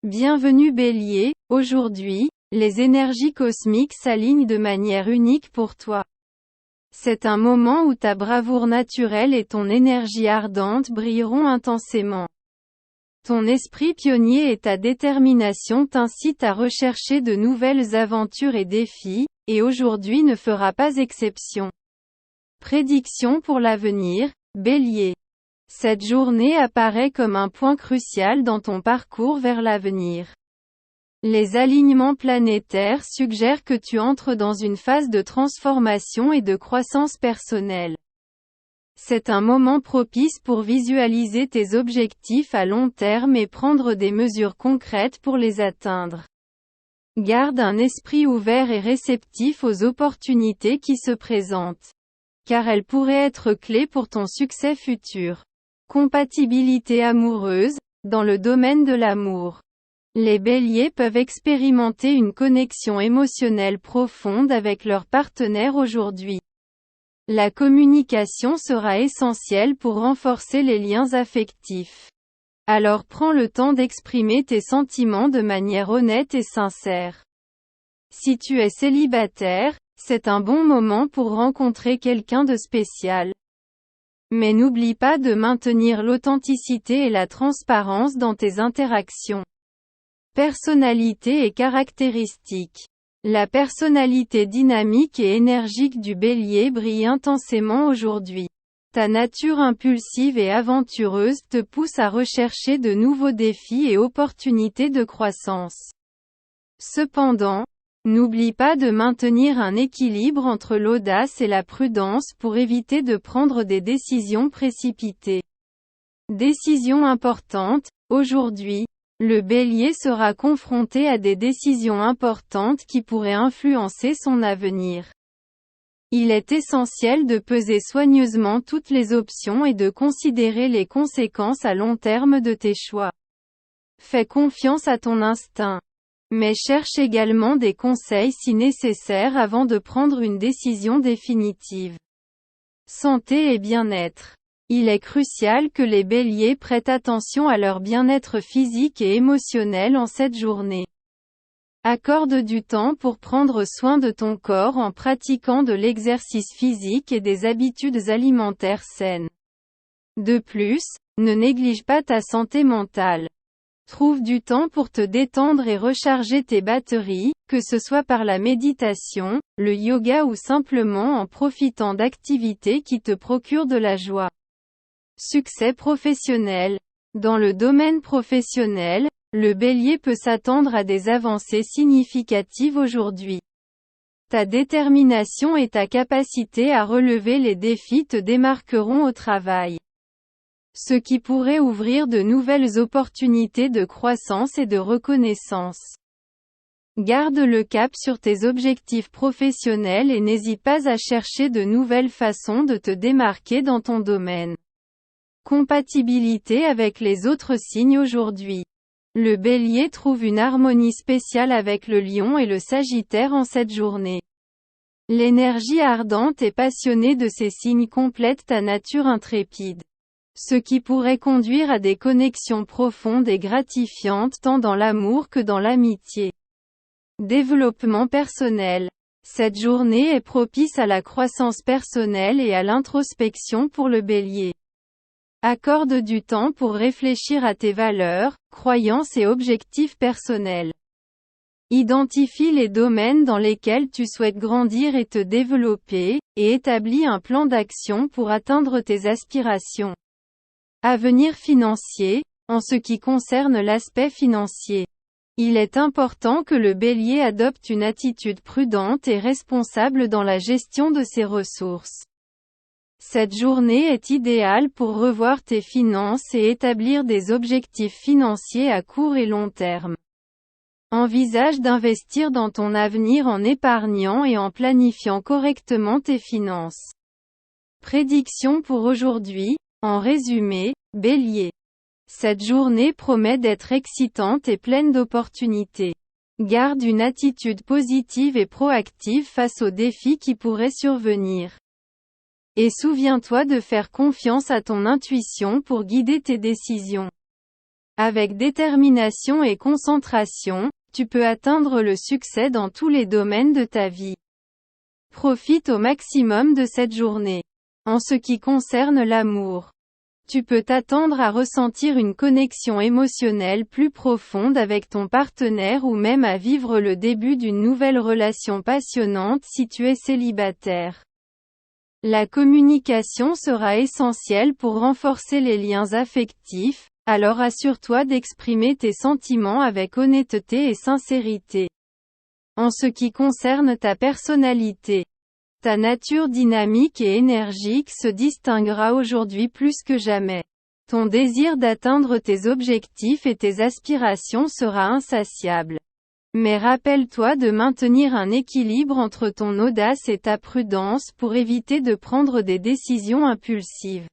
Bienvenue Bélier, aujourd'hui, les énergies cosmiques s'alignent de manière unique pour toi. C'est un moment où ta bravoure naturelle et ton énergie ardente brilleront intensément. Ton esprit pionnier et ta détermination t'incitent à rechercher de nouvelles aventures et défis, et aujourd'hui ne fera pas exception. Prédiction pour l'avenir, Bélier. Cette journée apparaît comme un point crucial dans ton parcours vers l'avenir. Les alignements planétaires suggèrent que tu entres dans une phase de transformation et de croissance personnelle. C'est un moment propice pour visualiser tes objectifs à long terme et prendre des mesures concrètes pour les atteindre. Garde un esprit ouvert et réceptif aux opportunités qui se présentent, car elles pourraient être clés pour ton succès futur. Compatibilité amoureuse, dans le domaine de l'amour. Les béliers peuvent expérimenter une connexion émotionnelle profonde avec leur partenaire aujourd'hui. La communication sera essentielle pour renforcer les liens affectifs. Alors prends le temps d'exprimer tes sentiments de manière honnête et sincère. Si tu es célibataire, c'est un bon moment pour rencontrer quelqu'un de spécial. Mais n'oublie pas de maintenir l'authenticité et la transparence dans tes interactions. Personnalité et caractéristiques. La personnalité dynamique et énergique du bélier brille intensément aujourd'hui. Ta nature impulsive et aventureuse te pousse à rechercher de nouveaux défis et opportunités de croissance. Cependant, n'oublie pas de maintenir un équilibre entre l'audace et la prudence pour éviter de prendre des décisions précipitées. Décision importante, aujourd'hui, le bélier sera confronté à des décisions importantes qui pourraient influencer son avenir. Il est essentiel de peser soigneusement toutes les options et de considérer les conséquences à long terme de tes choix. Fais confiance à ton instinct. Mais cherche également des conseils si nécessaire avant de prendre une décision définitive. Santé et bien-être. Il est crucial que les béliers prêtent attention à leur bien-être physique et émotionnel en cette journée. Accorde du temps pour prendre soin de ton corps en pratiquant de l'exercice physique et des habitudes alimentaires saines. De plus, ne néglige pas ta santé mentale. Trouve du temps pour te détendre et recharger tes batteries, que ce soit par la méditation, le yoga ou simplement en profitant d'activités qui te procurent de la joie. Succès professionnel. Dans le domaine professionnel, le bélier peut s'attendre à des avancées significatives aujourd'hui. Ta détermination et ta capacité à relever les défis te démarqueront au travail. Ce qui pourrait ouvrir de nouvelles opportunités de croissance et de reconnaissance. Garde le cap sur tes objectifs professionnels et n'hésite pas à chercher de nouvelles façons de te démarquer dans ton domaine. Compatibilité avec les autres signes aujourd'hui. Le bélier trouve une harmonie spéciale avec le lion et le sagittaire en cette journée. L'énergie ardente et passionnée de ces signes complète ta nature intrépide. Ce qui pourrait conduire à des connexions profondes et gratifiantes tant dans l'amour que dans l'amitié. Développement personnel. Cette journée est propice à la croissance personnelle et à l'introspection pour le bélier. Accorde du temps pour réfléchir à tes valeurs, croyances et objectifs personnels. Identifie les domaines dans lesquels tu souhaites grandir et te développer, et établis un plan d'action pour atteindre tes aspirations. Avenir financier. En ce qui concerne l'aspect financier, il est important que le bélier adopte une attitude prudente et responsable dans la gestion de ses ressources. Cette journée est idéale pour revoir tes finances et établir des objectifs financiers à court et long terme. Envisage d'investir dans ton avenir en épargnant et en planifiant correctement tes finances. Prédiction pour aujourd'hui. En résumé, bélier. Cette journée promet d'être excitante et pleine d'opportunités. Garde une attitude positive et proactive face aux défis qui pourraient survenir. Et souviens-toi de faire confiance à ton intuition pour guider tes décisions. Avec détermination et concentration, tu peux atteindre le succès dans tous les domaines de ta vie. Profite au maximum de cette journée. En ce qui concerne l'amour, tu peux t'attendre à ressentir une connexion émotionnelle plus profonde avec ton partenaire ou même à vivre le début d'une nouvelle relation passionnante si tu es célibataire. La communication sera essentielle pour renforcer les liens affectifs, alors assure-toi d'exprimer tes sentiments avec honnêteté et sincérité. En ce qui concerne ta personnalité, ta nature dynamique et énergique se distinguera aujourd'hui plus que jamais. Ton désir d'atteindre tes objectifs et tes aspirations sera insatiable. Mais rappelle-toi de maintenir un équilibre entre ton audace et ta prudence pour éviter de prendre des décisions impulsives.